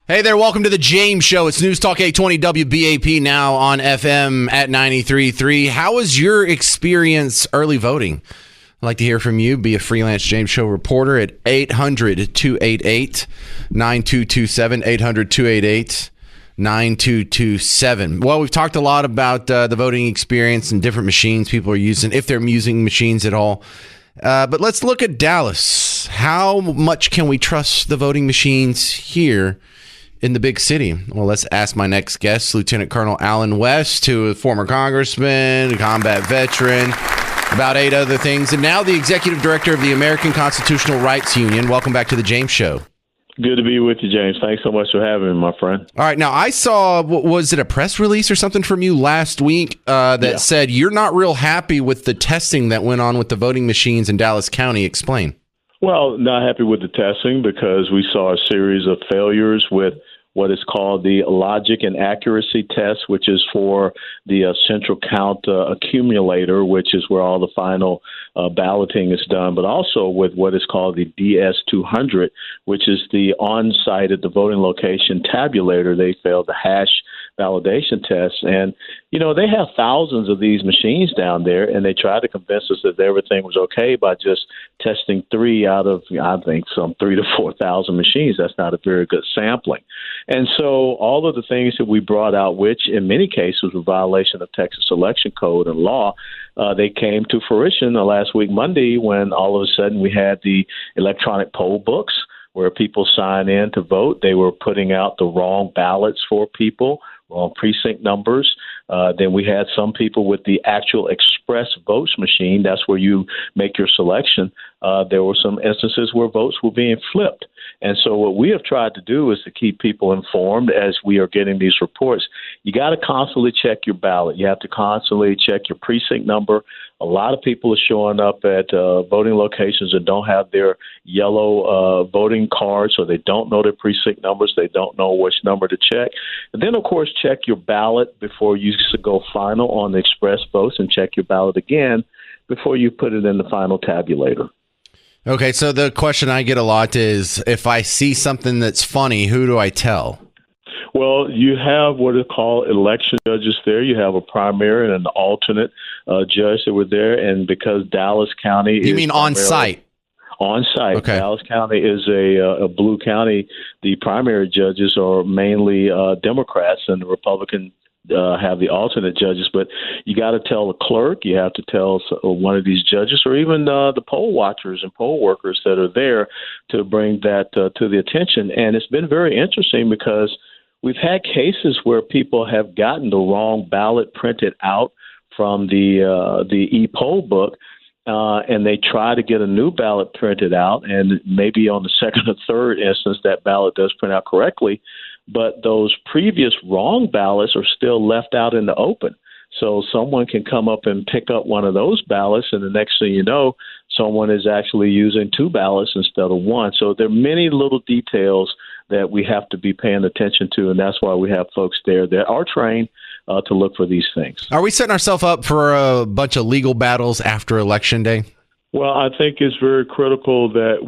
Hey there, welcome to the James Show. It's News Talk 820 WBAP, now on FM at 93.3. How was your experience early voting? I'd like to hear from you. Be a freelance James Show reporter at 800-288-9227, 800-288-9227. Well, we've talked a lot about the voting experience and different machines people are using, if they're using machines at all. But let's look at Dallas. How much can we trust the voting machines here in the big city? Well, let's ask my next guest, Lieutenant Colonel Allen West, who is a former congressman, a combat veteran, about 8 other things, and now the executive director of the American Constitutional Rights Union. Welcome back to the James Show. Good to be with you, James. Thanks so much for having me, my friend. All right. Now, I saw, was it a press release or something from you last week that said you're not real happy with the testing that went on with the voting machines in Dallas County. Explain. Well, not happy with the testing because we saw a series of failures with what is called the logic and accuracy test, which is for the central count accumulator, which is where all the final balloting is done, but also with what is called the DS200, which is the on-site at the voting location tabulator. They failed the hash validation test. And, you know, they have thousands of these machines down there, and they tried to convince us that everything was okay by just testing 3 out of, I think, some 3,000 to 4,000 machines. That's not a very good sampling. And so all of the things that we brought out, which in many cases were a violation of Texas election code and law, they came to fruition last week, Monday, when all of a sudden we had the electronic poll books where people sign in to vote. They were putting out the wrong ballots for people, wrong precinct numbers. Then we had some people with the actual express votes machine. That's where you make your selection. There were some instances where votes were being flipped. And so what we have tried to do is to keep people informed as we are getting these reports. You got to constantly check your ballot. You have to constantly check your precinct number. A lot of people are showing up at voting locations that don't have their yellow voting cards, so they don't know their precinct numbers. They don't know which number to check. And then, of course, check your ballot before you go final on the express votes, and check your ballot again before you put it in the final tabulator. Okay, so the question I get a lot is, if I see something that's funny, who do I tell? Well, you have what is called election judges there. You have a primary and an alternate judge that were there. And because Dallas County is... You mean on-site? On-site. Okay. Dallas County is a blue county. The primary judges are mainly Democrats, and the Republican have the alternate judges. But you got to tell the clerk, you have to tell one of these judges, or even the poll watchers and poll workers that are there, to bring that to the attention. And it's been very interesting because we've had cases where people have gotten the wrong ballot printed out from the e-poll book, and they try to get a new ballot printed out, and maybe on the second or third instance that ballot does print out correctly, but those previous wrong ballots are still left out in the open. So someone can come up and pick up one of those ballots, and the next thing you know, someone is actually using 2 ballots instead of 1. So there are many little details that we have to be paying attention to, and that's why we have folks there that are trained to look for these things. Are we setting ourselves up for a bunch of legal battles after Election Day? Well, I think it's very critical that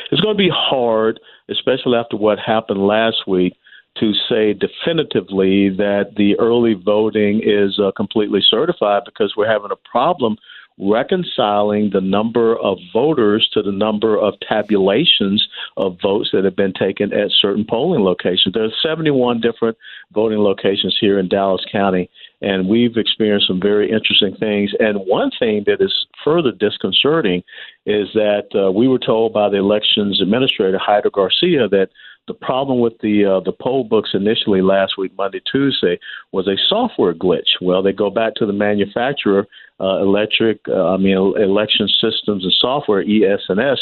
it's going to be hard, especially after what happened last week, to say definitively that the early voting is completely certified, because we're having a problem reconciling the number of voters to the number of tabulations of votes that have been taken at certain polling locations. There are 71 different voting locations here in Dallas County, and we've experienced some very interesting things. And one thing that is further disconcerting is that we were told by the elections administrator, Hyder Garcia, that the problem with the poll books initially last week, Monday, Tuesday, was a software glitch. Well, they go back to the manufacturer, Election Systems and Software, ES&S,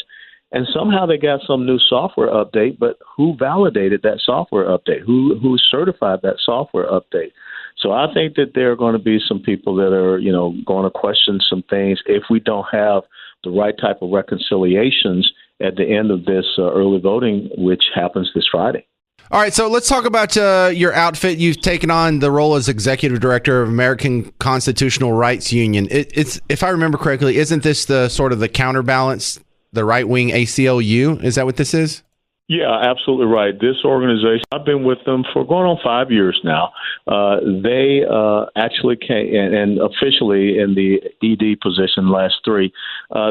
and somehow they got some new software update, but who validated that software update? Who certified that software update? So I think that there are going to be some people that are, going to question some things if we don't have the right type of reconciliations at the end of this early voting, which happens this Friday. All right, so let's talk about your outfit. You've taken on the role as executive director of American Constitutional Rights Union. It's, if I remember correctly, isn't this the sort of the counterbalance, the right-wing ACLU? Is that what this is? Yeah, absolutely right. This organization, I've been with them for going on 5 years now. They actually came, and officially in the ED position last three,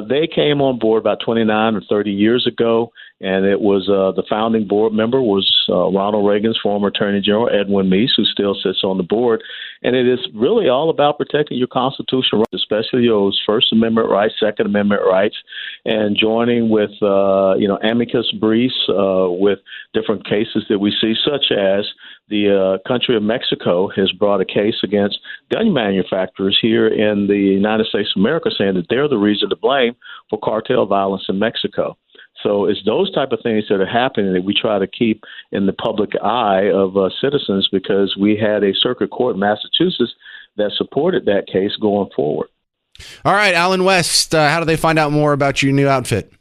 they came on board about 29 or 30 years ago, and it was the founding board member was Ronald Reagan's former Attorney General, Edwin Meese, who still sits on the board. And it is really all about protecting your constitutional rights, especially those First Amendment rights, Second Amendment rights, and joining with, amicus briefs with different cases that we see, such as the country of Mexico has brought a case against gun manufacturers here in the United States of America, saying that they're the reason to blame for cartel violence in Mexico. So it's those type of things that are happening that we try to keep in the public eye of citizens, because we had a circuit court in Massachusetts that supported that case going forward. All right, Alan West, how do they find out more about your new outfit?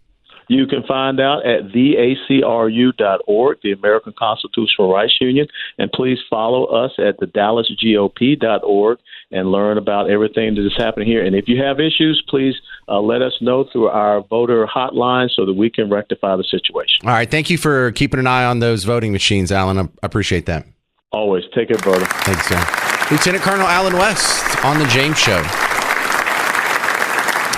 You can find out at theacru.org, the American Constitutional Rights Union, and please follow us at the dallasgop.org and learn about everything that is happening here. And if you have issues, please let us know through our voter hotline so that we can rectify the situation. All right, thank you for keeping an eye on those voting machines, Alan. I appreciate that. Always. Take it, brother. Thanks, sir. Lieutenant Colonel Alan West on The James Show.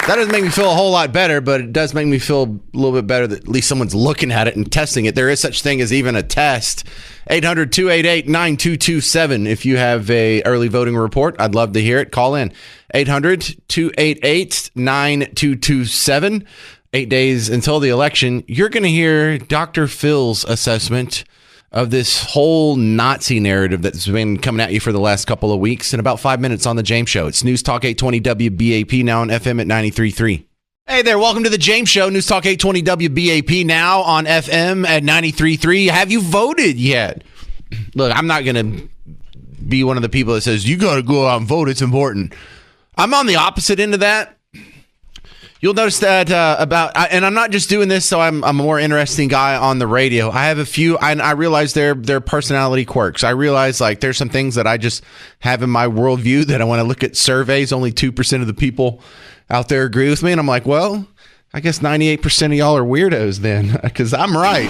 That doesn't make me feel a whole lot better, but it does make me feel a little bit better that at least someone's looking at it and testing it. There is such thing as even a test. 800-288-9227. If you have a early voting report, I'd love to hear it. Call in. 800-288-9227. 8 days until the election. You're going to hear Dr. Phil's assessment of this whole Nazi narrative that's been coming at you for the last couple of weeks in about 5 minutes on The James Show. It's News Talk 820 WBAP, now on FM at 93.3. Hey there, welcome to The James Show, News Talk 820 WBAP, now on FM at 93.3. Have you voted yet? Look, I'm not going to be one of the people that says, you got to go out and vote, it's important. I'm on the opposite end of that. You'll notice that and I'm not just doing this so I'm a more interesting guy on the radio. I have a few, I realize they're personality quirks. I realize like there's some things that I just have in my worldview that I want to look at surveys. Only 2% of the people out there agree with me. And I'm like, well, I guess 98% of y'all are weirdos then, because I'm right.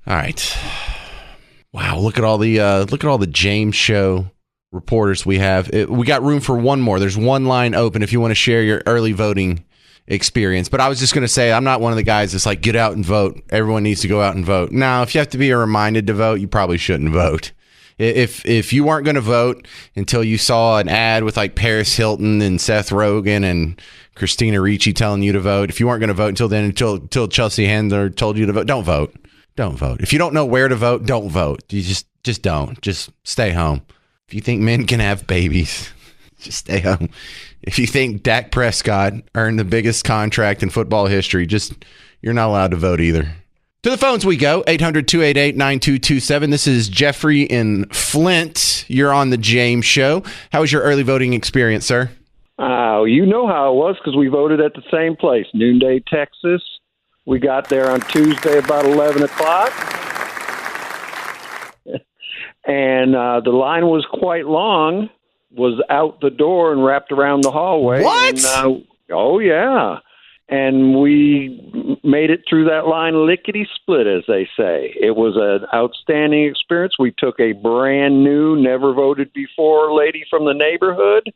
All right. Wow. Look at all the James Show reporters we have. We got room for one more. There's one line open if you want to share your early voting experience. But I was just going to say, I'm not one of the guys that's like, get out and vote. Everyone needs to go out and vote. Now, if you have to be reminded to vote, you probably shouldn't vote. If you weren't going to vote until you saw an ad with like Paris Hilton and Seth Rogen and Christina Ricci telling you to vote, if you weren't going to vote until then, until Chelsea Handler told you to vote, don't vote. Don't vote. If you don't know where to vote, don't vote. You just don't. Just stay home. If you think men can have babies, just stay home. If you think Dak Prescott earned the biggest contract in football history, you're not allowed to vote either. To the phones we go, 800-288-9227. This is Jeffrey in Flint. You're on The James Show. How was your early voting experience, sir? You know how it was because we voted at the same place, Noonday, Texas. We got there on Tuesday about 11 o'clock. And the line was quite long, was out the door and wrapped around the hallway. What? And, oh, yeah. And we made it through that line lickety-split, as they say. It was an outstanding experience. We took a brand new, never voted before lady from the neighborhood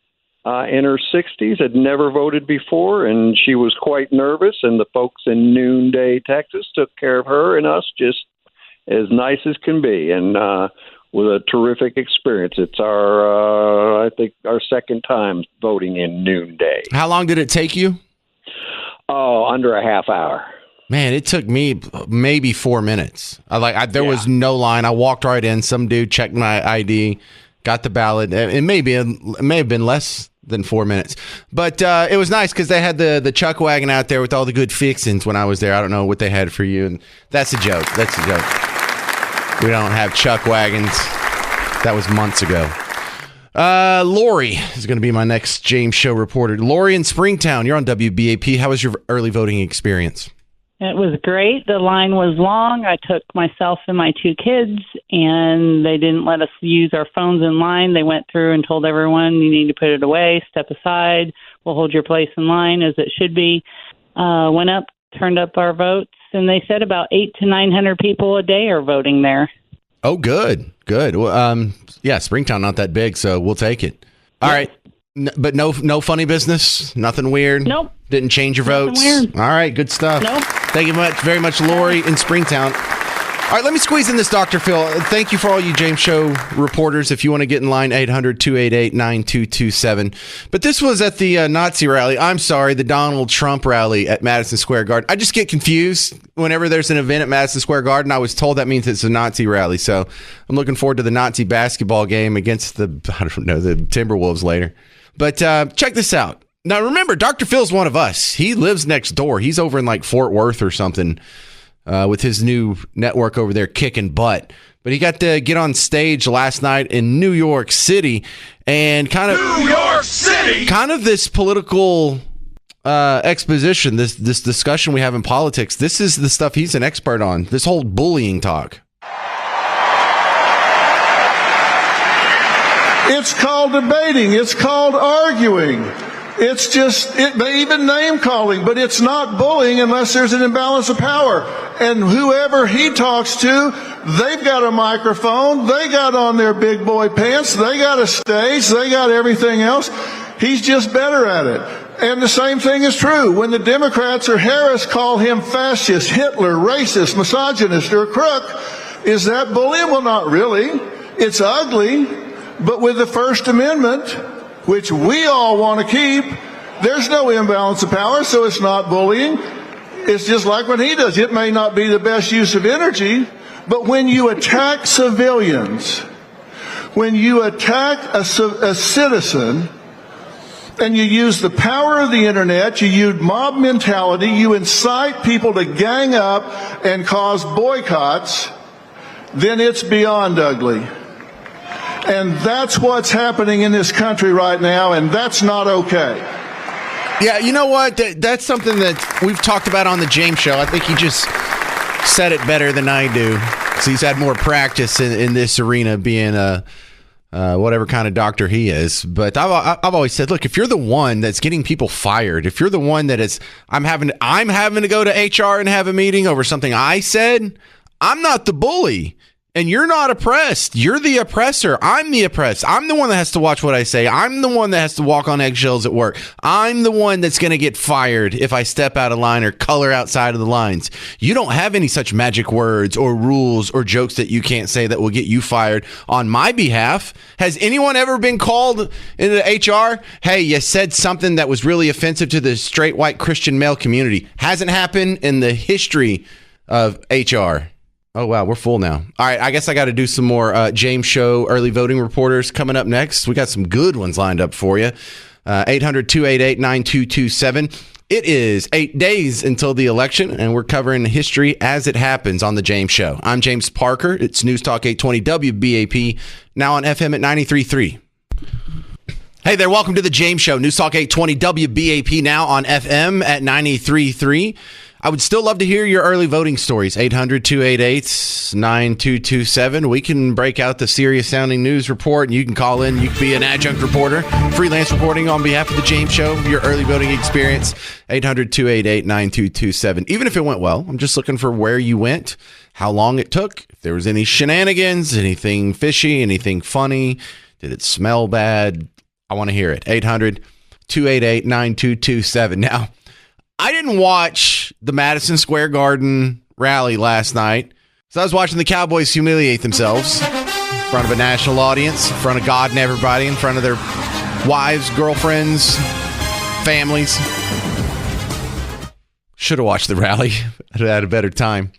in her 60s, had never voted before, and she was quite nervous. And the folks in Noonday, Texas, took care of her and us just as nice as can be. And was a terrific experience. It's I think our second time voting in Noonday. How long did it take you? Oh, under a half hour. Man, it took me maybe 4 minutes. There was no line. I walked right in. Some dude checked my ID, got the ballot. It may have been less than 4 minutes, but it was nice because they had the chuck wagon out there with all the good fixings when I was there. I don't know what they had for you, and that's a joke. That's a joke. We don't have chuck wagons. That was months ago. Lori is going to be my next James Show reporter. Lori in Springtown, you're on WBAP. How was your early voting experience? It was great. The line was long. I took myself and my two kids, and they didn't let us use our phones in line. They went through and told everyone, you need to put it away, step aside. We'll hold your place in line as it should be. went up, turned up our votes, and they said about 800 to 900 people a day are voting there. Oh, good. Well, yeah, Springtown not that big, so we'll take it. All right. But no funny business? Nothing weird? Nope. Didn't change your votes? Weird. All right, good stuff. Nope. Thank you very much, Lori in Springtown. All right, let me squeeze in this, Dr. Phil. Thank you for all you James Show reporters. If you want to get in line, 800-288-9227. But this was at the Nazi rally. I'm sorry, the Donald Trump rally at Madison Square Garden. I just get confused whenever there's an event at Madison Square Garden. I was told that means it's a Nazi rally. So I'm looking forward to the Nazi basketball game against the Timberwolves later. But check this out. Now, remember, Dr. Phil's one of us. He lives next door. He's over in like Fort Worth or something. With his new network over there kicking butt. But he got to get on stage last night in New York City and kind of this political exposition, this discussion we have in politics. This is the stuff he's an expert on, this whole bullying talk. It's called debating. It's called arguing. It's just, even name calling, but it's not bullying unless there's an imbalance of power. And whoever he talks to, they've got a microphone, they got on their big boy pants, they got a stage, they got everything else. He's just better at it. And the same thing is true. When the Democrats or Harris call him fascist, Hitler, racist, misogynist, or a crook, is that bullying? Well, not really. It's ugly. But with the First Amendment, which we all want to keep, there's no imbalance of power, so it's not bullying. It's just like what he does. It may not be the best use of energy, but when you attack civilians, when you attack a citizen, and you use the power of the internet, you use mob mentality, you incite people to gang up and cause boycotts, then it's beyond ugly. And that's what's happening in this country right now, and that's not okay. Yeah, you know what? That's something that we've talked about on the James Show. I think he just said it better than I do. So he's had more practice in this arena being a whatever kind of doctor he is. But I've always said, look, if you're the one that's getting people fired, if you're the one that is, I'm having to go to HR and have a meeting over something I said, I'm not the bully. And you're not oppressed. You're the oppressor. I'm the oppressed. I'm the one that has to watch what I say. I'm the one that has to walk on eggshells at work. I'm the one that's going to get fired if I step out of line or color outside of the lines. You don't have any such magic words or rules or jokes that you can't say that will get you fired on my behalf. Has anyone ever been called into HR? Hey, you said something that was really offensive to the straight white Christian male community. Hasn't happened in the history of HR. Oh, wow. We're full now. All right. I guess I got to do some more James Show early voting reporters coming up next. We got some good ones lined up for you. 800-288-9227. It is 8 days until the election, and we're covering history as it happens on the James Show. I'm James Parker. It's News Talk 820 WBAP, now on FM at 93.3. Hey there. Welcome to the James Show. News Talk 820 WBAP, now on FM at 93.3. I would still love to hear your early voting stories. 800-288-9227. We can break out the serious-sounding news report, and you can call in. You can be an adjunct reporter, freelance reporting on behalf of the James Show, your early voting experience. 800-288-9227. Even if it went well, I'm just looking for where you went, how long it took, if there was any shenanigans, anything fishy, anything funny. Did it smell bad? I want to hear it. 800-288-9227. Now, I didn't watch the Madison Square Garden rally last night, so I was watching the Cowboys humiliate themselves in front of a national audience, in front of God and everybody, in front of their wives, girlfriends, families. Should have watched the rally. I'd have had a better time.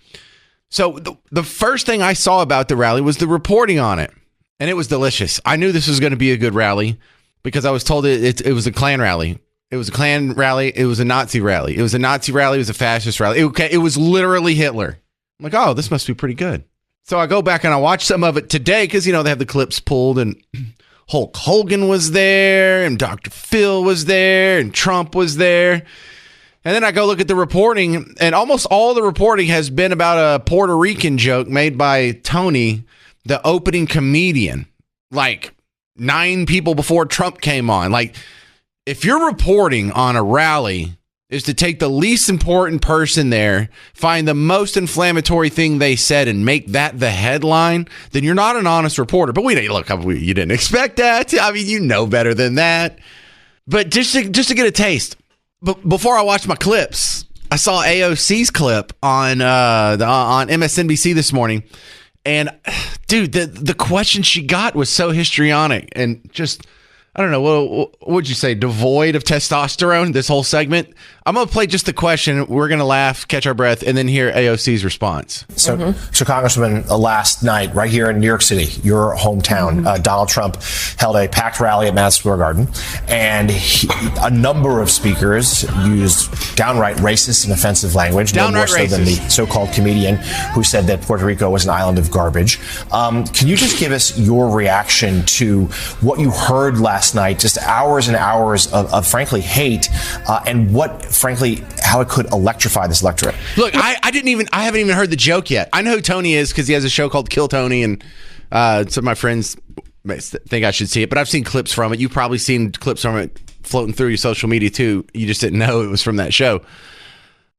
So the first thing I saw about the rally was the reporting on it, and it was delicious. I knew this was going to be a good rally because I was told it was a Klan rally. It was a Klan rally. It was a Nazi rally. It was a Nazi rally. It was a fascist rally. It was literally Hitler. I'm like, oh, this must be pretty good. So I go back and I watch some of it today because, they have the clips pulled and Hulk Hogan was there and Dr. Phil was there and Trump was there. And then I go look at the reporting, and almost all the reporting has been about a Puerto Rican joke made by Tony, the opening comedian, like 9 people before Trump came on. Like, if you're reporting on a rally is to take the least important person there, find the most inflammatory thing they said, and make that the headline, then you're not an honest reporter. But you didn't expect that. I mean, you know better than that. But just to get a taste, but before I watched my clips, I saw AOC's clip on MSNBC this morning, and dude, the question she got was so histrionic and just, I don't know, what would you say, devoid of testosterone, this whole segment? I'm going to play just the question. We're going to laugh, catch our breath, and then hear AOC's response. So Congressman, last night, right here in New York City, your hometown, Donald Trump held a packed rally at Madison Square Garden, and a number of speakers used downright racist and offensive language, no more so than the so-called comedian who said that Puerto Rico was an island of garbage. Can you just give us your reaction to what you heard last night, just hours and hours of frankly, hate, and what, frankly, how it could electrify this electorate? Look, I haven't even heard the joke yet. I know who Tony is because he has a show called Kill Tony, and some of my friends think I should see it, but I've seen clips from it. You've probably seen clips from it floating through your social media too. You just didn't know it was from that show.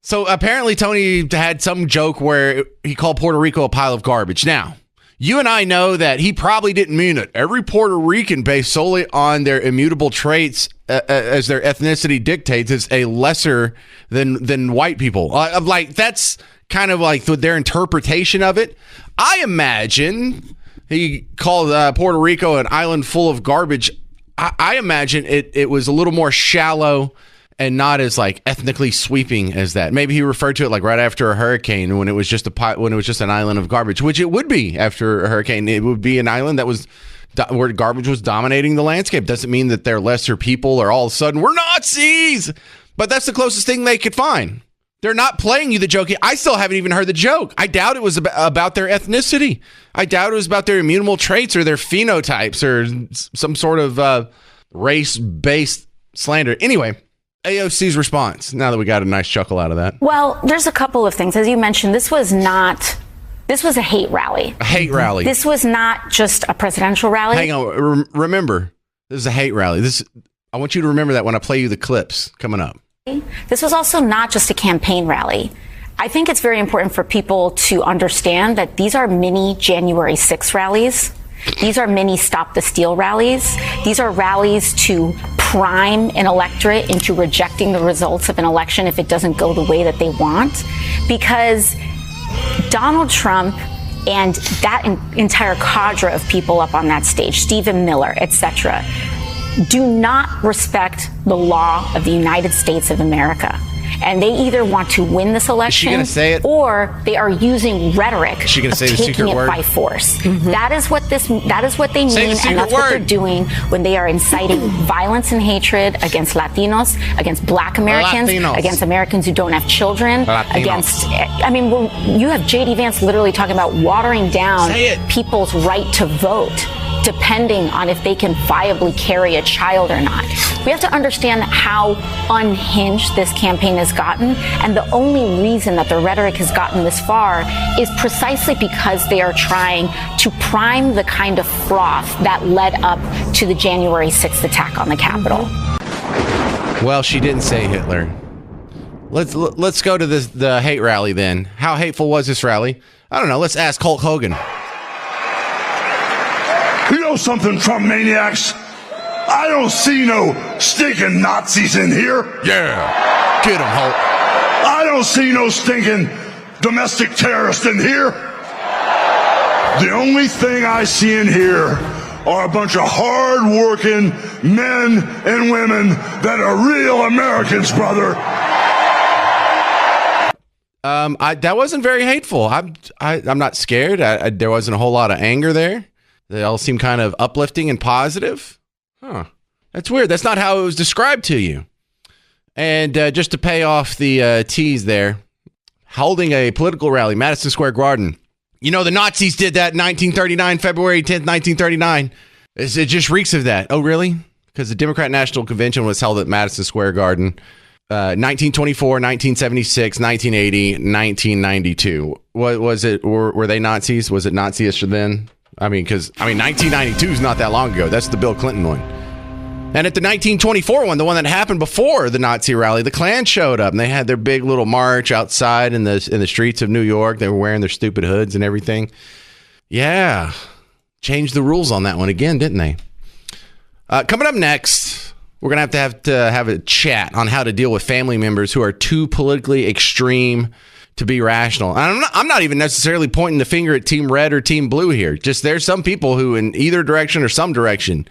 So apparently Tony had some joke where he called Puerto Rico a pile of garbage. Now, you and I know that he probably didn't mean it. Every Puerto Rican, based solely on their immutable traits as their ethnicity dictates, is a lesser than white people. Like, that's kind of like their interpretation of it. I imagine he called Puerto Rico an island full of garbage. I imagine it was a little more shallow and not as like ethnically sweeping as that. Maybe he referred to it like right after a hurricane when it was just an island of garbage, which it would be after a hurricane. It would be an island that was where garbage was dominating the landscape. Doesn't mean that they're lesser people or all of a sudden we're Nazis, but that's the closest thing they could find. They're not playing you the joke. I still haven't even heard the joke. I doubt it was about their ethnicity. I doubt it was about their immutable traits or their phenotypes or some sort of race-based slander. Anyway, AOC's response, now that we got a nice chuckle out of that. Well, there's a couple of things. As you mentioned, this was a hate rally. A hate rally. This was not just a presidential rally. Hang on. Remember, this is a hate rally. I want you to remember that when I play you the clips coming up. This was also not just a campaign rally. I think it's very important for people to understand that these are mini January 6 rallies. These are mini Stop the Steal rallies. These are rallies to prime an electorate into rejecting the results of an election if it doesn't go the way that they want. Because Donald Trump and that entire cadre of people up on that stage, Stephen Miller, etc., do not respect the law of the United States of America. And they either want to win this election, is she gonna say it? Or they are using rhetoric is she gonna of say the taking secret it word? By force. That is what they mean, and that's what they're doing when they are inciting violence and hatred against Latinos, against Black Americans, against Americans who don't have children, against. I mean, you have J.D. Vance literally talking about watering down people's right to vote, depending on if they can viably carry a child or not. We have to understand how unhinged this campaign has gotten, and the only reason that the rhetoric has gotten this far is precisely because they are trying to prime the kind of froth that led up to the January 6th attack on the Capitol. Well, she didn't say Hitler. Let's go to the hate rally then. How hateful was this rally? I don't know. Let's ask Hulk Hogan. You know something, Trump maniacs? I don't see no stinking Nazis in here. Yeah. Get him, Hulk. I don't see no stinking domestic terrorists in here. The only thing I see in here are a bunch of hard-working men and women that are real Americans, brother. That wasn't very hateful. I'm not scared. There wasn't a whole lot of anger there. They all seem kind of uplifting and positive. Huh. That's weird. That's not how it was described to you. And just to pay off the tease there, holding a political rally, Madison Square Garden. You know, the Nazis did that in 1939, February 10th, 1939. It just reeks of that. Oh, really? Because the Democrat National Convention was held at Madison Square Garden 1924, 1976, 1980, 1992. What was it? Were they Nazis? Was it Nazi-ish then? I mean, 1992 is not that long ago. That's the Bill Clinton one. And at the 1924 one, the one that happened before the Nazi rally, the Klan showed up and they had their big little march outside in the streets of New York. They were wearing their stupid hoods and everything. Yeah. Changed the rules on that one again, didn't they? Coming up next, we're going to have a chat on how to deal with family members who are too politically extreme to be rational. And I'm not even necessarily pointing the finger at Team Red or Team Blue here. Just there's some people who in either direction or some direction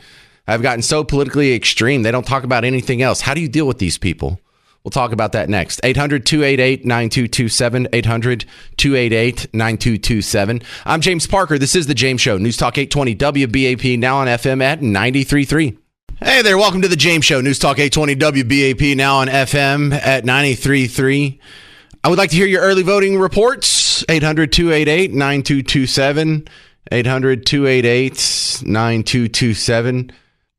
have gotten so politically extreme, they don't talk about anything else. How do you deal with these people? We'll talk about that next. 800-288-9227, 800-288-9227. I'm James Parker. This is The James Show. News Talk 820 WBAP, now on FM at 93.3. Hey there, welcome to The James Show. News Talk 820 WBAP, now on FM at 93.3. I would like to hear your early voting reports. 800-288-9227, 800-288-9227.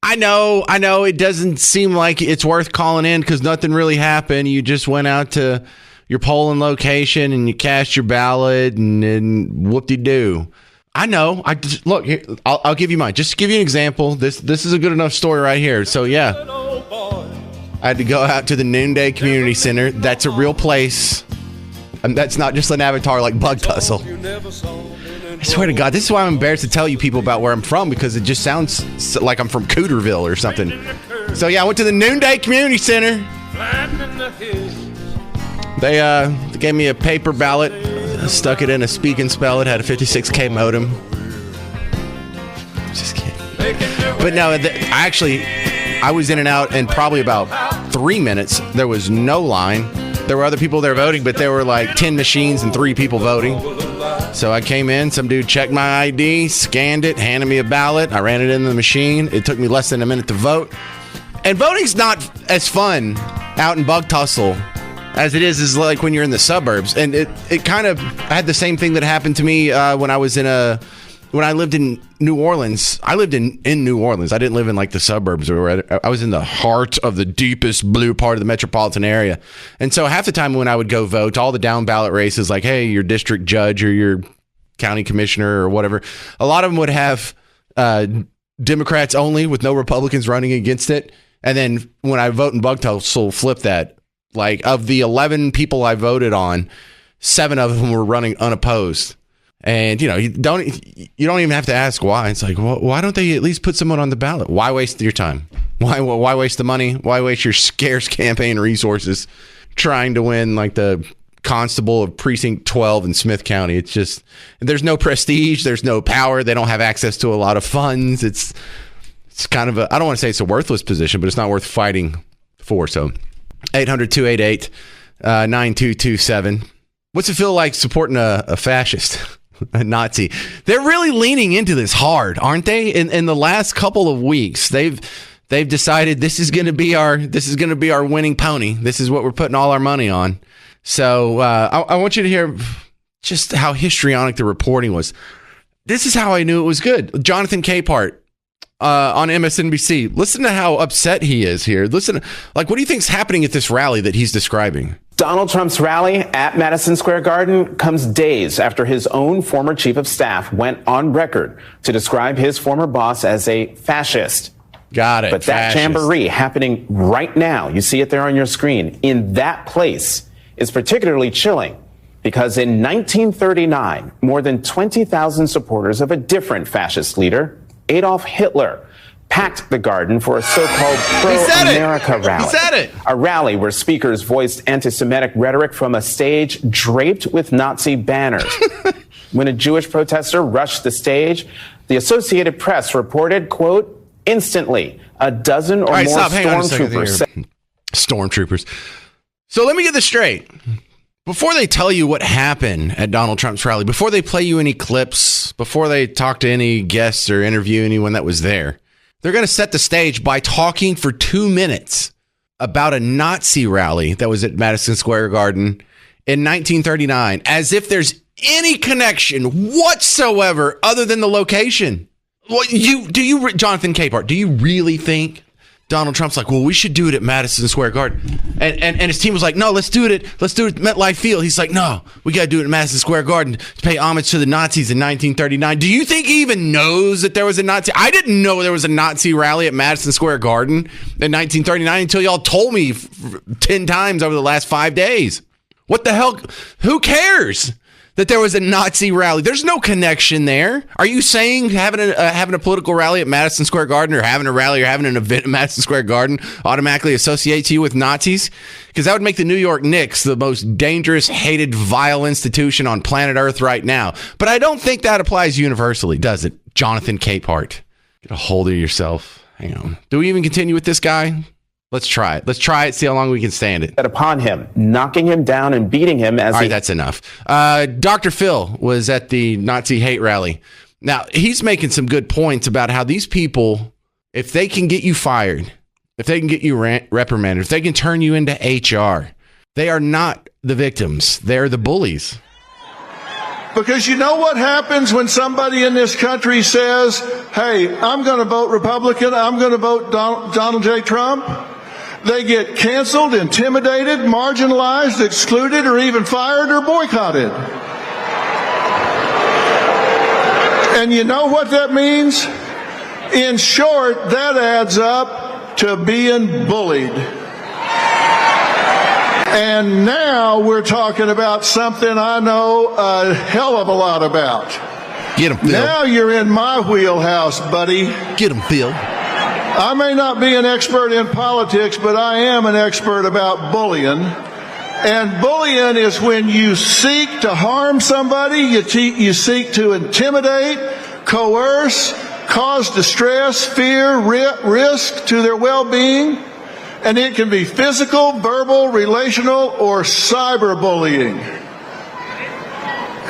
I know it doesn't seem like it's worth calling in because nothing really happened. You just went out to your polling location and you cast your ballot and whoop-de-doo. I know. Look, here, I'll give you mine. Just to give you an example, this is a good enough story right here. So, yeah, I had to go out to the Noonday Community Center. That's a real place. And that's not just an avatar like Bug Tussle. I swear to God, this is why I'm embarrassed to tell you people about where I'm from because it just sounds like I'm from Cooterville or something. So, yeah, I went to the Noonday Community Center. They gave me a paper ballot, stuck it in a speak and spell. It had a 56K modem. Just kidding. But no, I was in and out in probably about 3 minutes. There was no line. There were other people there voting, but there were like 10 machines and 3 people voting. So I came in, some dude checked my ID, scanned it, handed me a ballot. I ran it in the machine. It took me less than a minute to vote. And voting's not as fun out in Bug Tussle as it is like when you're in the suburbs. And it kind of had the same thing that happened to me when I lived in New Orleans. I lived in New Orleans. I didn't live in like the suburbs. I was in the heart of the deepest blue part of the metropolitan area. And so half the time when I would go vote, all the down ballot races, like, hey, your district judge or your county commissioner or whatever, a lot of them would have Democrats only with no Republicans running against it. And then when I vote in Bug Tussle, flip that. Like of the 11 people I voted on, 7 of them were running unopposed. And, you don't even have to ask why. It's like, well, why don't they at least put someone on the ballot? Why waste your time? Why waste the money? Why waste your scarce campaign resources trying to win like the constable of precinct 12 in Smith County? It's just, there's no prestige. There's no power. They don't have access to a lot of funds. It's kind of I don't want to say it's a worthless position, but it's not worth fighting for. So 800-288-9227. What's it feel like supporting a fascist? A Nazi? They're really leaning into this hard, aren't they? In the last couple of weeks, they've decided this is going to be our winning pony. This is what we're putting all our money on. So I want you to hear just how histrionic the reporting was. This is how I knew it was good. Jonathan Capehart on MSNBC. Listen to how upset he is here. Listen, what do you think's happening at this rally that he's describing? Donald Trump's rally at Madison Square Garden comes days after his own former chief of staff went on record to describe his former boss as a fascist. Got it. But that jamboree happening right now, you see it there on your screen, in that place is particularly chilling because in 1939, more than 20,000 supporters of a different fascist leader, Adolf Hitler, packed the garden for a so-called pro-America rally. He said it. A rally where speakers voiced anti-Semitic rhetoric from a stage draped with Nazi banners. When a Jewish protester rushed the stage, the Associated Press reported, quote, instantly, a dozen or more stormtroopers. Stormtroopers. So let me get this straight. Before they tell you what happened at Donald Trump's rally, before they play you any clips, before they talk to any guests or interview anyone that was there, they're going to set the stage by talking for 2 minutes about a Nazi rally that was at Madison Square Garden in 1939, as if there's any connection whatsoever other than the location. Jonathan Capehart, do you really think Donald Trump's like, well, we should do it at Madison Square Garden. And his team was like, no, let's do it at MetLife Field. He's like, no, we got to do it at Madison Square Garden to pay homage to the Nazis in 1939. Do you think he even knows that there was a Nazi? I didn't know there was a Nazi rally at Madison Square Garden in 1939 until y'all told me 10 times over the last 5 days. What the hell? Who cares that there was a Nazi rally? There's no connection there. Are you saying having a political rally at Madison Square Garden or having a rally or having an event at Madison Square Garden automatically associates you with Nazis? Because that would make the New York Knicks the most dangerous, hated, vile institution on planet Earth right now. But I don't think that applies universally, does it? Jonathan Capehart. Get a hold of yourself. Hang on. Do we even continue with this guy? Let's try it. See how long we can stand it. Upon him, knocking him down and beating him as All right, that's enough. Dr. Phil was at the Nazi hate rally. Now, he's making some good points about how these people, if they can get you fired, if they can get you reprimanded, if they can turn you into HR, they are not the victims. They're the bullies. Because you know what happens when somebody in this country says, hey, I'm going to vote Republican, I'm going to vote Donald J. Trump? They get canceled, intimidated, marginalized, excluded, or even fired or boycotted. And you know what that means? In short, that adds up to being bullied. And now we're talking about something I know a hell of a lot about. Get him, Phil. Now you're in my wheelhouse, buddy. Get him, Phil. I may not be an expert in politics, but I am an expert about bullying. And bullying is when you seek to harm somebody, you seek to intimidate, coerce, cause distress, fear, risk to their well-being. And it can be physical, verbal, relational, or cyberbullying.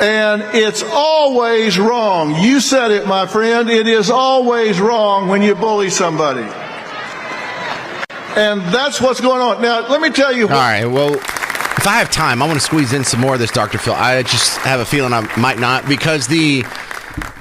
And it's always wrong. You said it, my friend. It is always wrong when you bully somebody. And that's what's going on. Now, let me tell you. All right, well, if I have time, I want to squeeze in some more of this, Dr. Phil. I just have a feeling I might not, because the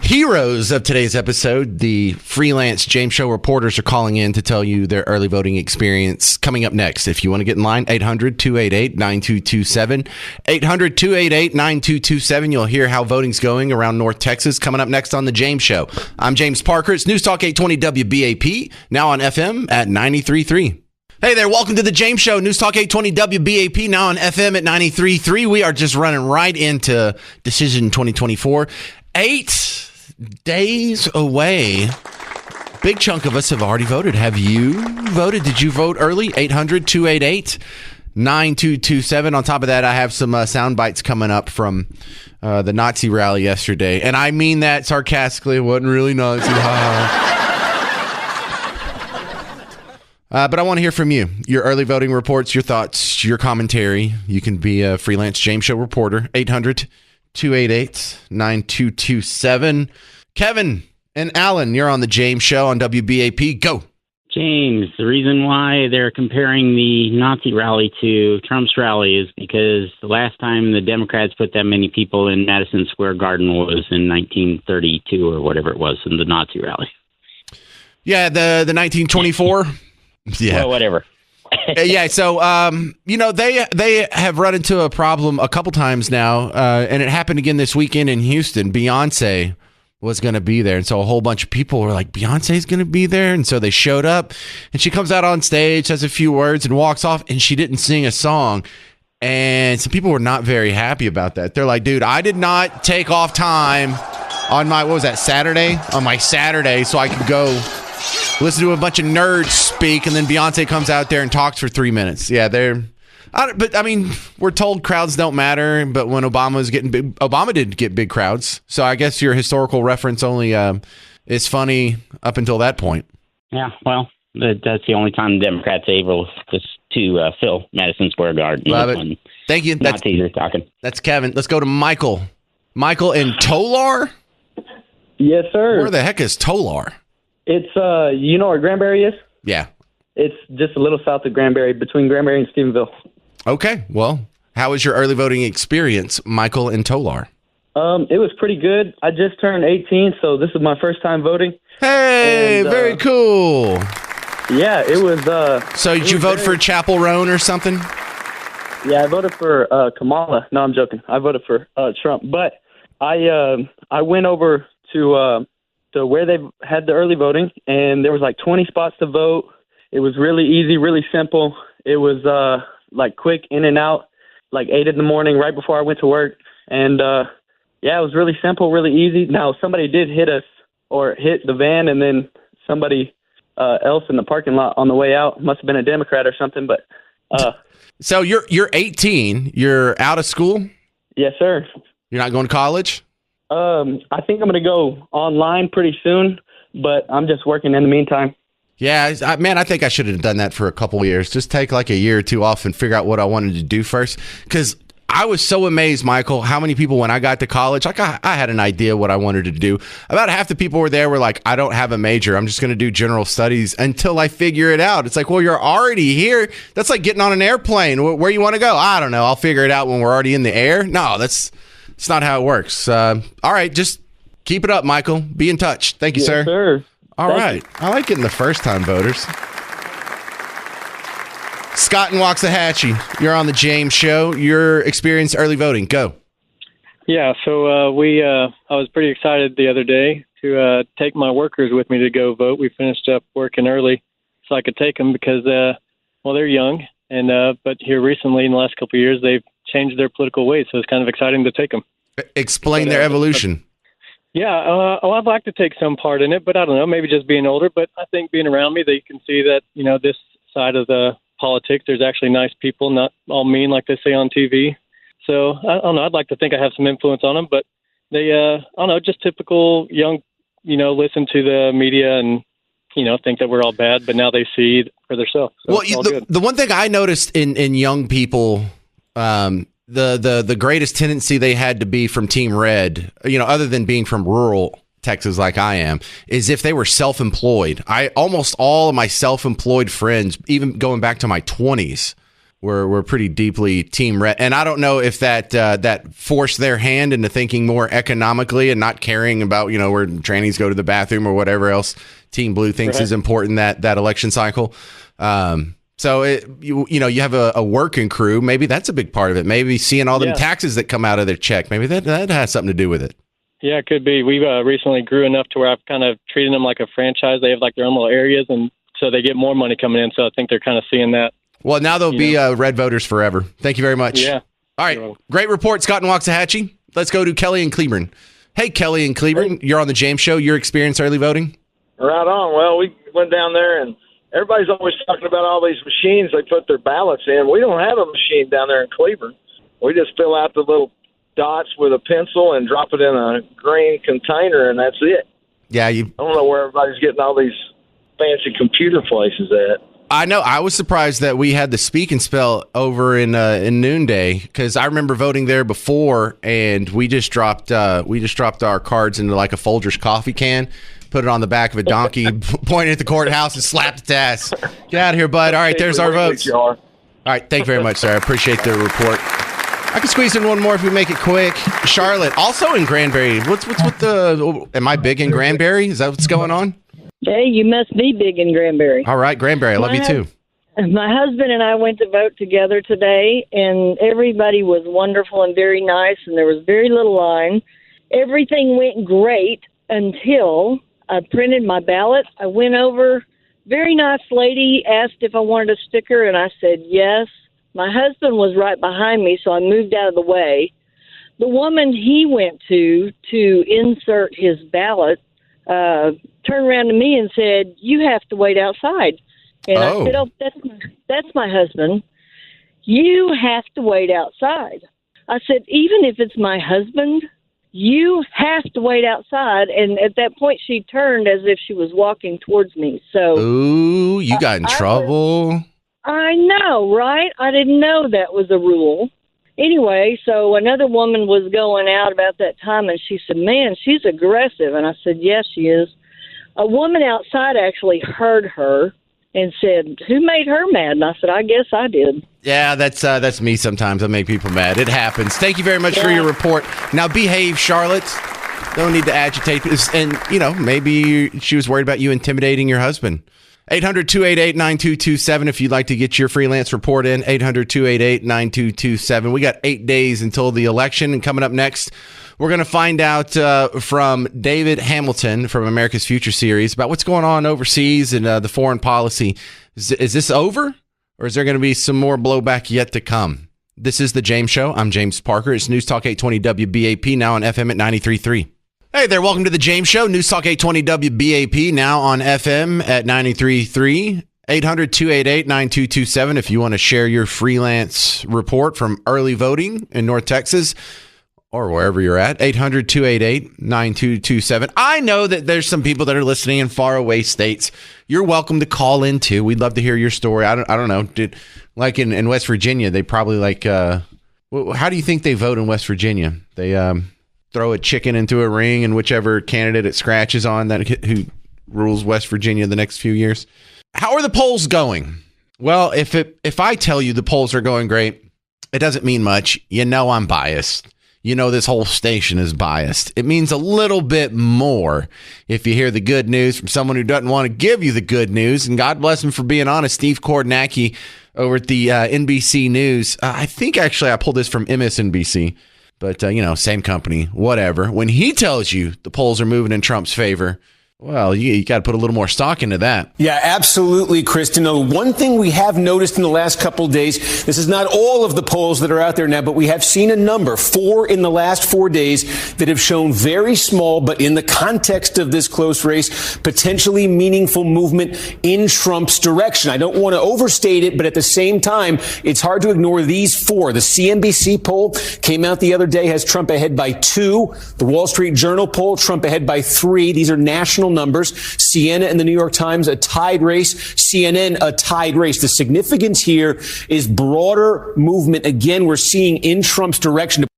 heroes of today's episode, the freelance James Show reporters, are calling in to tell you their early voting experience. Coming up next, if you want to get in line, 800-288-9227. 800-288-9227. You'll hear how voting's going around North Texas. Coming up next on The James Show. I'm James Parker. It's News Talk 820 WBAP, now on FM at 93.3. Hey there, welcome to The James Show, News Talk 820 WBAP, now on FM at 93.3. We are just running right into Decision 2024. 8 days away. Big chunk of us have already voted. Have you voted? Did you vote early? 800-288-9227. On top of that, I have some sound bites coming up from the Nazi rally yesterday. And I mean that sarcastically. It wasn't really Nazi. But I want to hear from you. Your early voting reports, your thoughts, your commentary. You can be a freelance James Show reporter. 800-288-9227. Kevin and Alan, you're on The James Show on WBAP. Go. James, the reason why they're comparing the Nazi rally to Trump's rally is because the last time the Democrats put that many people in Madison Square Garden was in 1932 or whatever it was, in the Nazi rally. Yeah, the 1924. Yeah. Well, whatever. Yeah, so they have run into a problem a couple times now, and it happened again this weekend in Houston. Beyonce was going to be there, and so a whole bunch of people were like, Beyonce's going to be there, and so they showed up, and she comes out on stage, says a few words, and walks off, and she didn't sing a song, and some people were not very happy about that. They're like, dude, I did not take off time on my, Saturday? On my Saturday, so I could go listen to a bunch of nerds speak, and then Beyonce comes out there and talks for 3 minutes. Yeah, we're told crowds don't matter, but when Obama was getting big, Obama didn't get big crowds. So I guess your historical reference only is funny up until that point. Yeah, well, that's the only time the Democrats are able to fill Madison Square Garden. Love it. Thank you. Nazis are talking. That's Kevin. Let's go to Michael. Michael in Tolar? Yes, sir. Where the heck is Tolar? It's, you know where Granbury is? Yeah. It's just a little south of Granbury, between Granbury and Stephenville. Okay. Well, how was your early voting experience, Michael in Tolar? It was pretty good. I just turned 18, so this is my first time voting. Hey, very cool. Yeah, it was. So did you vote for Chapel Roan or something? Yeah, I voted for Kamala. No, I'm joking. I voted for Trump. But I went over to where they had the early voting, and there was like 20 spots to vote. It was really easy, really simple. It was like quick in and out, like 8 in the morning, right before I went to work. And yeah, it was really simple, really easy. Now, somebody did hit us or hit the van, and then somebody else in the parking lot on the way out. Must have been a Democrat or something. But so you're 18. You're out of school? Yes, sir. You're not going to college? I think I'm going to go online pretty soon, but I'm just working in the meantime. Yeah, man, I think I should have done that for a couple of years. Just take like a year or two off and figure out what I wanted to do first. Because I was so amazed, Michael, how many people, when I got to college, like I had an idea what I wanted to do. About half the people were there were like, I don't have a major. I'm just going to do general studies until I figure it out. It's like, well, you're already here. That's like getting on an airplane. Where you want to go? I don't know. I'll figure it out when we're already in the air. No, that's not how it works. All right, just keep it up, Michael. Be in touch. Thank you, yes, sir. All right. I like getting the first-time voters. Scott in Waxahachie, you're on the James Show. Your experience early voting. Go. Yeah, so I was pretty excited the other day to take my workers with me to go vote. We finished up working early so I could take them because, well, they're young, and but here recently in the last couple of years, they've changed their political ways, so it's kind of exciting to take them. Explain their evolution. Yeah, I'd like to take some part in it, but I don't know, maybe just being older. But I think being around me, they can see that, you know, this side of the politics, there's actually nice people, not all mean like they say on TV. So I don't know, I'd like to think I have some influence on them, but they, I don't know, just typical young, you know, listen to the media and, you know, think that we're all bad, but now they see for themselves. So well, the one thing I noticed in young people, the greatest tendency they had to be from Team Red, you know, other than being from rural Texas like I am, is if they were self-employed. Almost all of my self-employed friends, even going back to my 20s, were pretty deeply Team Red. And I don't know if that forced their hand into thinking more economically and not caring about, you know, where trannies go to the bathroom or whatever else Team Blue thinks is important that election cycle. So you have a working crew. Maybe that's a big part of it. Maybe seeing all them taxes that come out of their check. Maybe that has something to do with it. Yeah, it could be. We've recently grew enough to where I've kind of treated them like a franchise. They have like their own little areas, and so they get more money coming in. So I think they're kind of seeing that. Well, now they'll be red voters forever. Thank you very much. Yeah. All right. Great report, Scott in Waxahachie. Let's go to Kelly in Cleburne. Hey, Kelly in Cleburne. You're on the James Show. Your experience early voting? Right on. Well, we went down there, and everybody's always talking about all these machines they put their ballots in. We don't have a machine down there in Cleburne. We just fill out the little dots with a pencil and drop it in a green container, and that's it. Yeah, I don't know where everybody's getting all these fancy computer places at. I know. I was surprised that we had the speak and spell over in Noonday, because I remember voting there before, and we just dropped our cards into like a Folgers coffee can, put it on the back of a donkey, pointed at the courthouse, and slapped the ass. Get out of here, bud. All right, there's our votes. All right, thank you very much, sir. I appreciate the report. I can squeeze in one more if we make it quick. Charlotte, also in Granbury. What's with the? Am I big in Granbury? Is that what's going on? Hey, you must be big in Granbury. All right, Granbury. I love you too. My husband and I went to vote together today, and everybody was wonderful and very nice, and there was very little line. Everything went great until I printed my ballot. I went over. Very nice lady asked if I wanted a sticker, and I said yes. My husband was right behind me, so I moved out of the way. The woman he went to insert his ballot turned around to me and said, "You have to wait outside." And I said, "Oh, that's my husband. You have to wait outside." I said, "Even if it's my husband, you have to wait outside." And at that point, she turned as if she was walking towards me. So, ooh, you got in trouble. I know, right? I didn't know that was a rule. Anyway, so another woman was going out about that time, and she said, "Man, she's aggressive." And I said, "Yes, she is." A woman outside actually heard her and said, "Who made her mad?" And I said, "I guess I did." Yeah, that's me sometimes. I make people mad. It happens. Thank you very much for your report. Now behave, Charlotte. Don't need to agitate. And, you know, maybe she was worried about you intimidating your husband. 800-288-9227 if you'd like to get your freelance report in. 800-288-9227. We got 8 days until the election, and coming up next, we're going to find out from David Hamilton from America's Future Series about what's going on overseas and the foreign policy. Is this over, or is there going to be some more blowback yet to come? This is The James Show. I'm James Parker. It's News Talk 820 WBAP, now on FM at 93.3. Hey there, welcome to The James Show. News Talk 820 WBAP, now on FM at 93.3. 800-288-9227 if you want to share your freelance report from early voting in North Texas or wherever you're at. 800-288-9227. I know that there's some people that are listening in faraway states. You're welcome to call in too. We'd love to hear your story. I don't know. Like in West Virginia, they probably how do you think they vote in West Virginia? They throw a chicken into a ring, and whichever candidate it scratches on, who rules West Virginia the next few years. How are the polls going? Well, if I tell you the polls are going great, it doesn't mean much. You know I'm biased. You know this whole station is biased. It means a little bit more if you hear the good news from someone who doesn't want to give you the good news. And God bless him for being honest. Steve Kornacki over at the NBC News. I think actually I pulled this from MSNBC, but same company, whatever. When he tells you the polls are moving in Trump's favor, well, you got to put a little more stock into that. Yeah, absolutely, Kristen. One thing we have noticed in the last couple of days, this is not all of the polls that are out there now, but we have seen a number, 4 in the last 4 days, that have shown very small, but in the context of this close race, potentially meaningful movement in Trump's direction. I don't want to overstate it, but at the same time, it's hard to ignore these 4. The CNBC poll came out the other day, has Trump ahead by 2. The Wall Street Journal poll, Trump ahead by 3. These are national numbers. Siena and the New York Times, a tied race. CNN, a tied race. The significance here is broader movement. Again, we're seeing in Trump's direction. If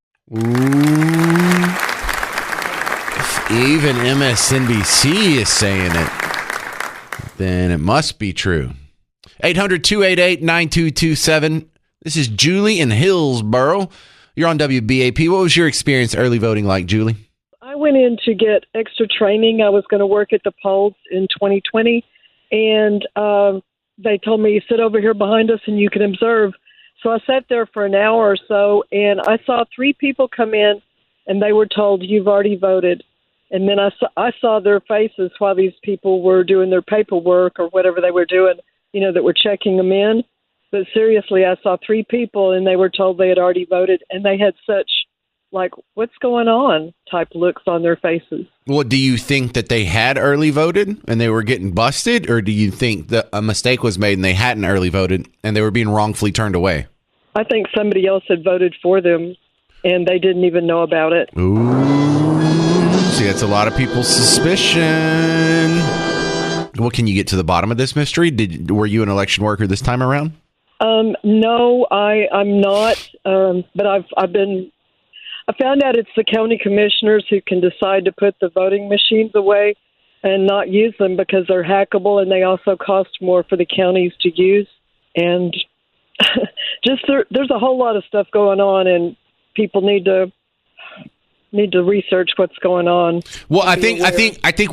even MSNBC is saying it, then it must be true. 800-288-9227. This is Julie in Hillsboro. You're on WBAP. What was your experience early voting like, Julie? I went in to get extra training. I was going to work at the polls in 2020, and they told me, sit over here behind us and you can observe. So I sat there for an hour or so, and I saw 3 people come in, and they were told, you've already voted. And then I saw their faces while these people were doing their paperwork or whatever they were doing, that were checking them in. But seriously, I saw 3 people, and they were told they had already voted, and they had such what's going on type looks on their faces. Well, do you think that they had early voted and they were getting busted, or do you think that a mistake was made and they hadn't early voted and they were being wrongfully turned away? I think somebody else had voted for them and they didn't even know about it. Ooh. See, that's a lot of people's suspicion. Well, can you get to the bottom of this mystery? Were you an election worker this time around? No, I'm not. But I found out it's the county commissioners who can decide to put the voting machines away and not use them because they're hackable, and they also cost more for the counties to use. And there's a whole lot of stuff going on, and people need to research what's going on. Well, I think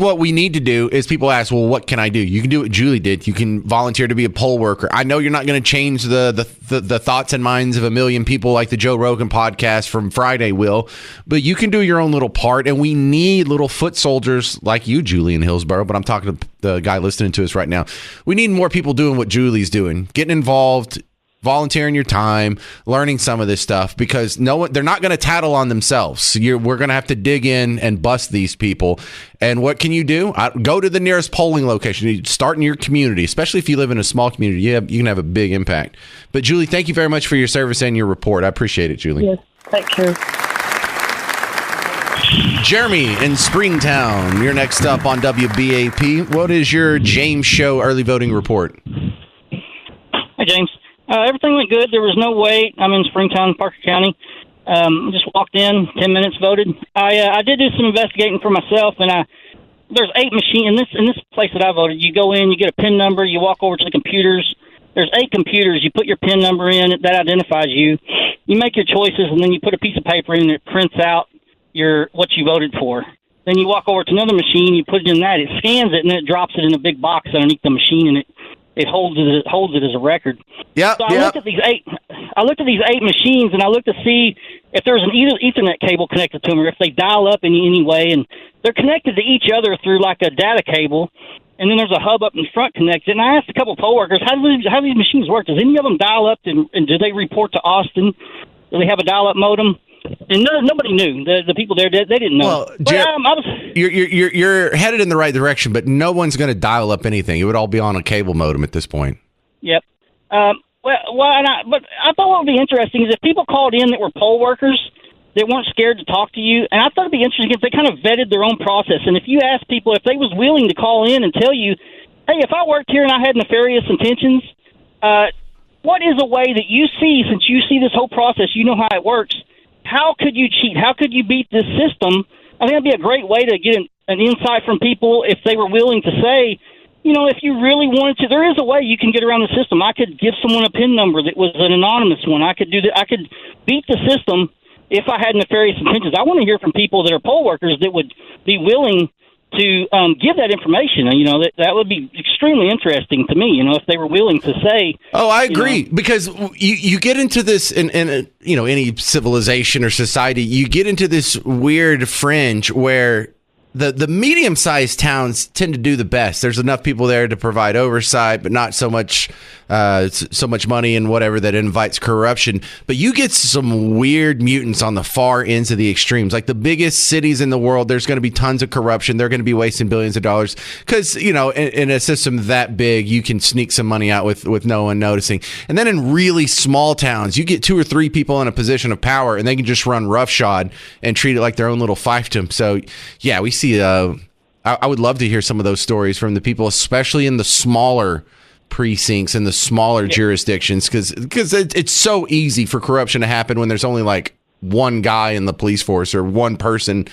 what we need to do is people ask, well, what can I do? You can do what Julie did. You can volunteer to be a poll worker. I know you're not going to change the thoughts and minds of a million people like the Joe Rogan podcast from Friday will, but you can do your own little part. And we need little foot soldiers like you, Julie, in Hillsboro. But I'm talking to the guy listening to us right now. We need more people doing what Julie's doing, getting involved, volunteering your time, learning some of this stuff, because they're not going to tattle on themselves. We're going to have to dig in and bust these people. And what can you do? Go to the nearest polling location. You start in your community, especially if you live in a small community. You can have a big impact. But Julie, thank you very much for your service and your report. I appreciate it, Julie. Yes, thank you. Jeremy in Springtown, you're next up on WBAP. What is your James Show early voting report? Hi, James. Everything went good. There was no wait. I'm in Springtown, Parker County. Just walked in, 10 minutes, voted. I did do some investigating for myself, and there's 8 machines in this place that I voted. You go in, you get a PIN number, you walk over to the computers. There's 8 computers. You put your PIN number in, that identifies you. You make your choices, and then you put a piece of paper in, and it prints out what you voted for. Then you walk over to another machine, you put it in that, it scans it, and then it drops it in a big box underneath the machine, and it holds it as a record. Yeah. So I looked at these eight machines, and I looked to see if there's an Ethernet cable connected to them, or if they dial up in any way, and they're connected to each other through like a data cable. And then there's a hub up in front connected. And I asked a couple of poll workers, how do these machines work? Does any of them dial up, and do they report to Austin? Do they have a dial-up modem? And nobody knew. The people there, they didn't know. Well, you're headed in the right direction, but no one's going to dial up anything. It would all be on a cable modem at this point. Yep. But I thought what would be interesting is if people called in that were poll workers that weren't scared to talk to you, and I thought it'd be interesting if they kind of vetted their own process. And if you asked people if they was willing to call in and tell you, hey, if I worked here and I had nefarious intentions, what is a way that you see, since you see this whole process, you know how it works, how could you cheat? How could you beat this system? I think it'd be a great way to get an insight from people if they were willing to say, you know, if you really wanted to, there is a way you can get around the system. I could give someone a PIN number that was an anonymous one. I could do that. I could beat the system if I had nefarious intentions. I want to hear from people that are poll workers that would be willing to give that information. And, you know, that would be extremely interesting to me, you know, if they were willing to say. Oh, I agree, because you get into this in you know, any civilization or society, you get into this weird fringe where the medium-sized towns tend to do the best. There's enough people there to provide oversight, but not so much money and whatever that invites corruption. But you get some weird mutants on the far ends of the extremes. Like the biggest cities in the world, there's going to be tons of corruption. They're going to be wasting billions of dollars because, you know, in a system that big, you can sneak some money out with no one noticing. And then in really small towns, you get 2 or 3 people in a position of power, and they can just run roughshod and treat it like their own little fiefdom. So, yeah, we see. I would love to hear some of those stories from the people, especially in the smaller precincts and the smaller jurisdictions, because it's so easy for corruption to happen when there's only like one guy in the police force or one person,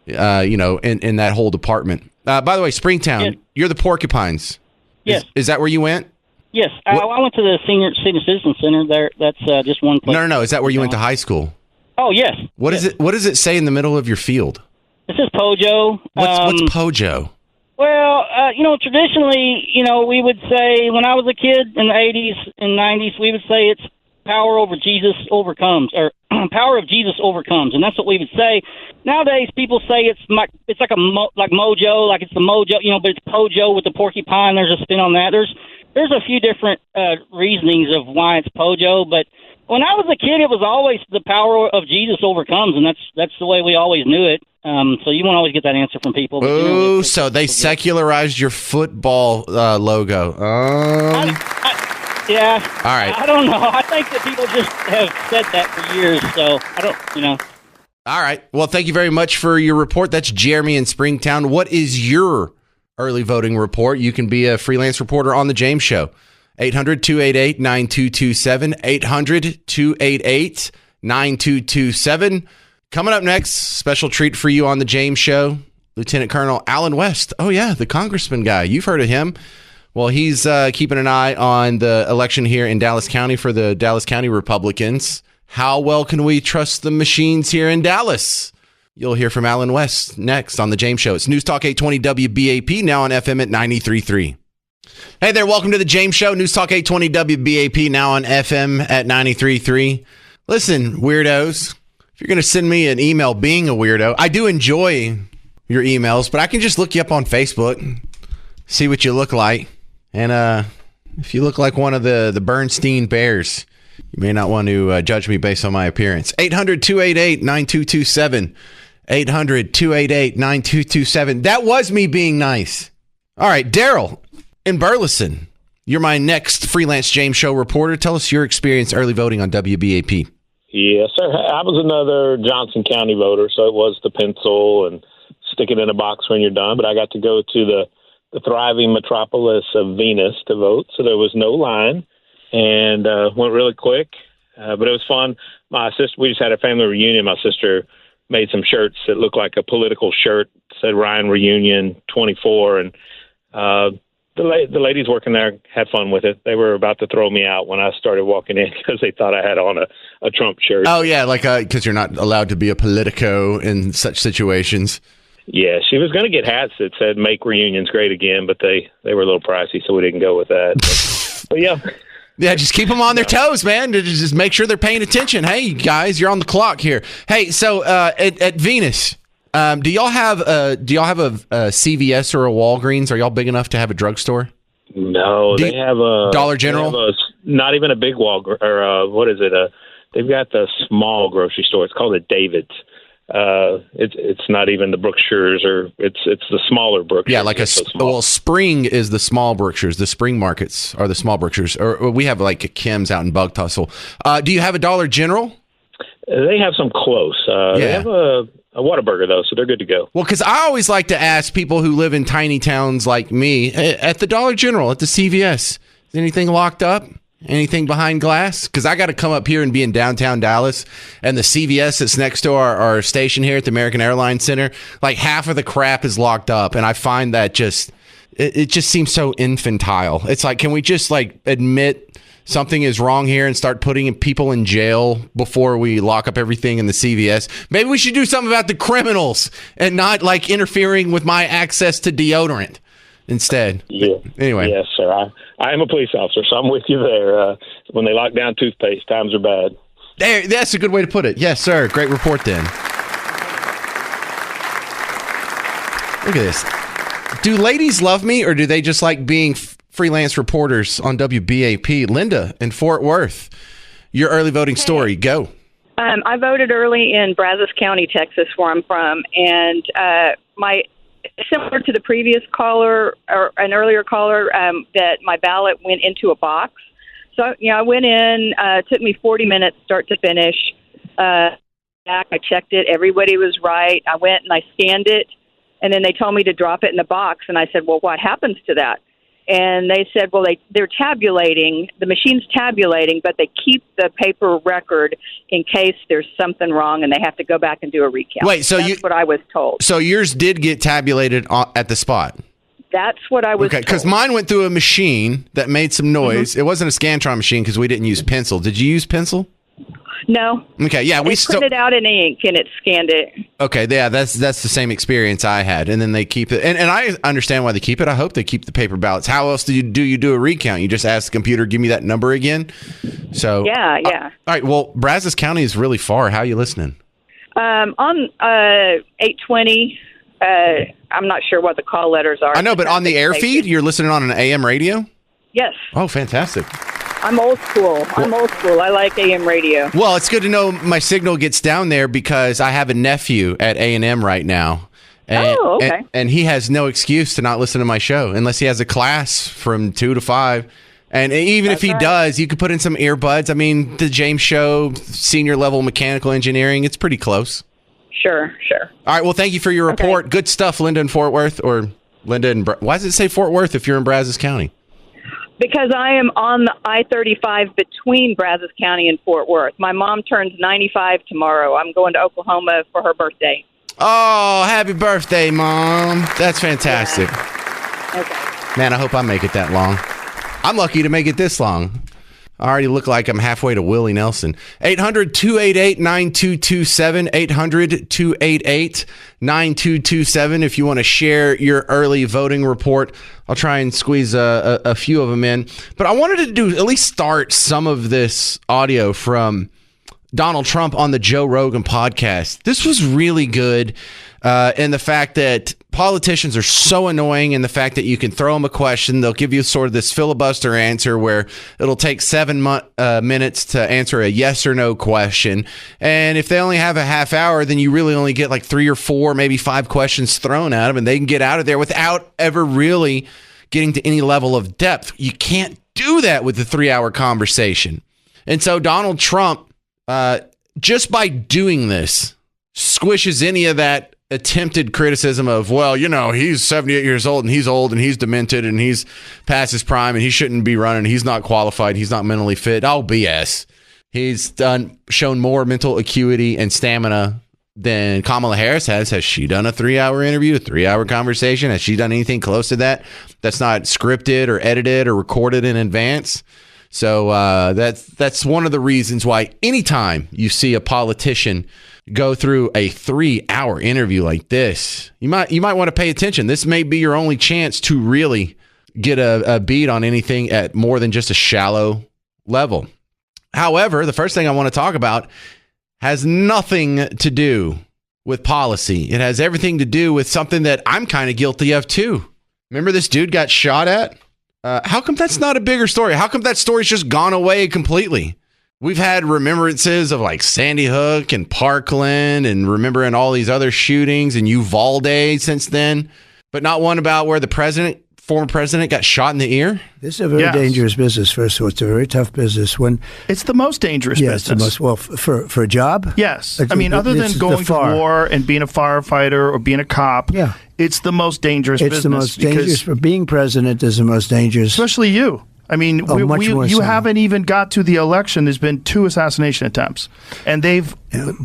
you know, in that whole department. By the way, Springtown, you're the Porcupines. Yes. Is that where you went? Yes. I went to the Senior Citizen Center there. That's just one place. No. Is that where you went to high school? Oh, yes. What does it say in the middle of your field? It says Pojo. What's Pojo? Well, you know, traditionally, you know, we would say when I was a kid in the 80s and 90s, we would say it's power over Jesus overcomes, or power of Jesus overcomes, and that's what we would say. Nowadays, people say it's like Mojo, like it's the Mojo, you know, but it's Pojo with the porcupine. There's a spin on that. There's a few different reasonings of why it's Pojo, but when I was a kid, it was always the power of Jesus overcomes, and that's the way we always knew it. So you won't always get that answer from people. But, oh, so they secularized your football logo. Yeah. All right. I don't know. I think that people just have said that for years, so I don't, you know. All right. Well, thank you very much for your report. That's Jeremy in Springtown. What is your early voting report? You can be a freelance reporter on The James Show. 800-288-9227. 800-288-9227. Coming up next, special treat for you on The James Show, Lieutenant Colonel Alan West. Oh, yeah, the congressman guy. You've heard of him. Well, he's keeping an eye on the election here in Dallas County for the Dallas County Republicans. How well can we trust the machines here in Dallas? You'll hear from Alan West next on The James Show. It's News Talk 820 WBAP, now on FM at 93.3. Hey there, welcome to The James Show. News Talk 820 WBAP, now on FM at 93.3. Listen, weirdos. If you're going to send me an email being a weirdo, I do enjoy your emails, but I can just look you up on Facebook, see what you look like. And if you look like one of the Bernstein Bears, you may not want to judge me based on my appearance. 800-288-9227. 800-288-9227. That was me being nice. All right, Daryl in Burleson, you're my next freelance James Show reporter. Tell us your experience early voting on WBAP. Yes, sir. I was another Johnson County voter, so it was the pencil and stick it in a box when you're done. But I got to go to the thriving metropolis of Venus to vote, so there was no line, and went really quick. But it was fun. My sister, we just had a family reunion. My sister made some shirts that looked like a political shirt, said Ryan Reunion 24, and the ladies working there had fun with it. They were about to throw me out when I started walking in because they thought I had on a Trump shirt. Oh, yeah, like because you're not allowed to be a politico in such situations. Yeah, she was going to get hats that said "Make Reunions Great Again," but they were a little pricey, so we didn't go with that. But yeah. Yeah, just keep them on their toes, man. Just make sure they're paying attention. Hey, guys, you're on the clock here. Hey, so at Venus, do y'all have a CVS or a Walgreens? Are y'all big enough to have a drugstore? No, they have a Dollar General. Not even a big Walgreens, or what is it? They've got the small grocery store. It's called a David's. It's not even the Brookshires, or it's the smaller Brookshires. Yeah, like Spring is the small Brookshires. The Spring markets are the small Brookshires. Or we have like a Kim's out in Bug Tussle. Do you have a Dollar General? They have some close. They have a Whataburger though, so they're good to go. Well, because I always like to ask people who live in tiny towns like me, at the Dollar General, at the CVS, is anything locked up? Anything behind glass? Because I got to come up here and be in downtown Dallas, and the CVS that's next to our station here at the American Airlines Center, like half of the crap is locked up, and I find that it just seems so infantile. It's like, can we just like admit something is wrong here and start putting people in jail before we lock up everything in the CVS? Maybe we should do something about the criminals and not like interfering with my access to deodorant instead. Yeah. Anyway. Yes, sir. I am a police officer, so I'm with you there. When they lock down toothpaste, times are bad. That's a good way to put it. Yes, sir. Great report then. Look at this. Do ladies love me, or do they just like being freelance reporters on WBAP? Linda in Fort Worth, your early voting story. Go. I voted early in Brazos County, Texas, where I'm from, and similar to the previous caller or an earlier caller, that my ballot went into a box. So, I went in, it took me 40 minutes start to finish. I checked it. Everybody was right. I went and I scanned it, and then they told me to drop it in the box. And I said, well, what happens to that? And they said, well, they're tabulating. The machine's tabulating, but they keep the paper record in case there's something wrong and they have to go back and do a recount. Wait, so that's what I was told. So yours did get tabulated at the spot? That's what I was told. Because mine went through a machine that made some noise. Mm-hmm. It wasn't a Scantron machine because we didn't use pencil. Did you use pencil? No. Okay, yeah, we printed out in ink and it scanned it. Okay, yeah, that's the same experience I had, and then they keep it, and I understand why they keep it. I hope they keep the paper ballots. How else do you do a recount? You just ask the computer, give me that number again. So yeah. All right. Well, Brazos County is really far. How are you listening? On 820. I'm not sure what the call letters are. I know, but on the air feed, you're listening on an AM radio. Yes. Oh, fantastic. I'm old school. I like AM radio. Well, it's good to know my signal gets down there because I have a nephew at A&M right now. Okay. And he has no excuse to not listen to my show unless he has a class from 2 to 5. And even if he does, you could put in some earbuds. I mean, the James Show, senior level mechanical engineering, it's pretty close. Sure. All right. Well, thank you for your report. Okay. Good stuff, Linda in Fort Worth, or Linda in... Why does it say Fort Worth if you're in Brazos County? Because I am on the I-35 between Brazos County and Fort Worth. My mom turns 95 tomorrow. I'm going to Oklahoma for her birthday. Oh, happy birthday, Mom. That's fantastic. Yeah. Okay. Man, I hope I make it that long. I'm lucky to make it this long. I already look like I'm halfway to Willie Nelson. 800-288-9227. 800-288-9227. If you want to share your early voting report, I'll try and squeeze a few of them in. But I wanted to at least start some of this audio from Donald Trump on the Joe Rogan podcast. This was really good. And the fact that politicians are so annoying, and the fact that you can throw them a question, they'll give you sort of this filibuster answer where it'll take 7 minutes to answer a yes or no question. And if they only have a half hour, then you really only get like 3 or 4, maybe 5 questions thrown at them, and they can get out of there without ever really getting to any level of depth. You can't do that with a 3-hour conversation. And so Donald Trump, just by doing this, squishes any of that attempted criticism of, well, he's 78 years old and he's demented and he's past his prime and he shouldn't be running. He's not qualified. He's not mentally fit. Oh, BS. He's shown more mental acuity and stamina than Kamala Harris has. Has she done a 3-hour interview, a 3-hour conversation? Has she done anything close to that? That's not scripted or edited or recorded in advance. So that's one of the reasons why anytime you see a politician go through a 3-hour interview like this, you might want to pay attention. This may be your only chance to really get a beat on anything at more than just a shallow level. However, the first thing I want to talk about has nothing to do with policy. It has everything to do with something that I'm kind of guilty of too. Remember this dude got shot at? How come that's not a bigger story? How come that story's just gone away completely? We've had remembrances of like Sandy Hook and Parkland and remembering all these other shootings and Uvalde since then, but not one about where the former president got shot in the ear. This is a very dangerous business. First of all, it's a very tough business. It's the most dangerous business. It's the most, for a job? Yes. I mean, other than going to war and being a firefighter or being a cop, it's the most dangerous business. It's the most dangerous. For being president is the most dangerous. Especially you. I mean, you haven't even got to the election. There's been 2 assassination attempts, and they've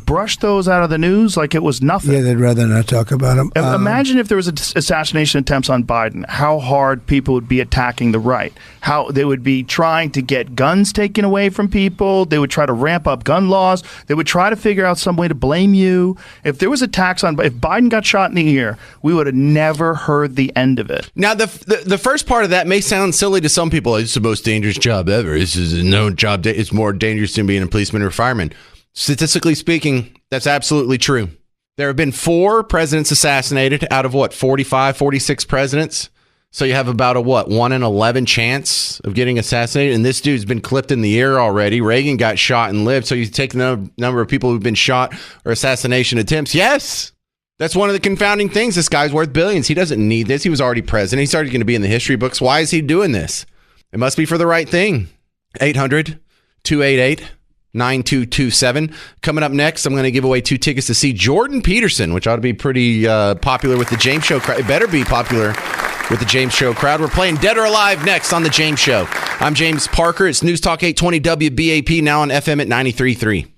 brushed those out of the news like it was nothing. Yeah, they'd rather not talk about them. Imagine if there was assassination attempts on Biden, how hard people would be attacking the right, how they would be trying to get guns taken away from people. They would try to ramp up gun laws. They would try to figure out some way to blame you. If there was attacks on, if Biden got shot in the ear, we would have never heard the end of it. Now, the first part of that may sound silly to some people. It's the most dangerous job ever. This is a known job. It's more dangerous than being a policeman or fireman. Statistically speaking, that's absolutely true. There have been 4 presidents assassinated out of 45, 46 presidents. So you have about a 1 in 11 chance of getting assassinated. And this dude's been clipped in the ear already. Reagan got shot and lived. So you take the number of people who've been shot or assassination attempts. Yes. That's one of the confounding things. This guy's worth billions. He doesn't need this. He was already president. He's already going to be in the history books. Why is he doing this? It must be for the right thing. 800-288-9227. Coming up next, I'm going to give away 2 tickets to see Jordan Peterson, which ought to be pretty popular with the James Show crowd. It better be popular with the James Show crowd. We're playing Dead or Alive next on the James Show. I'm James Parker. It's News Talk 820 WBAP, now on FM at 93.3.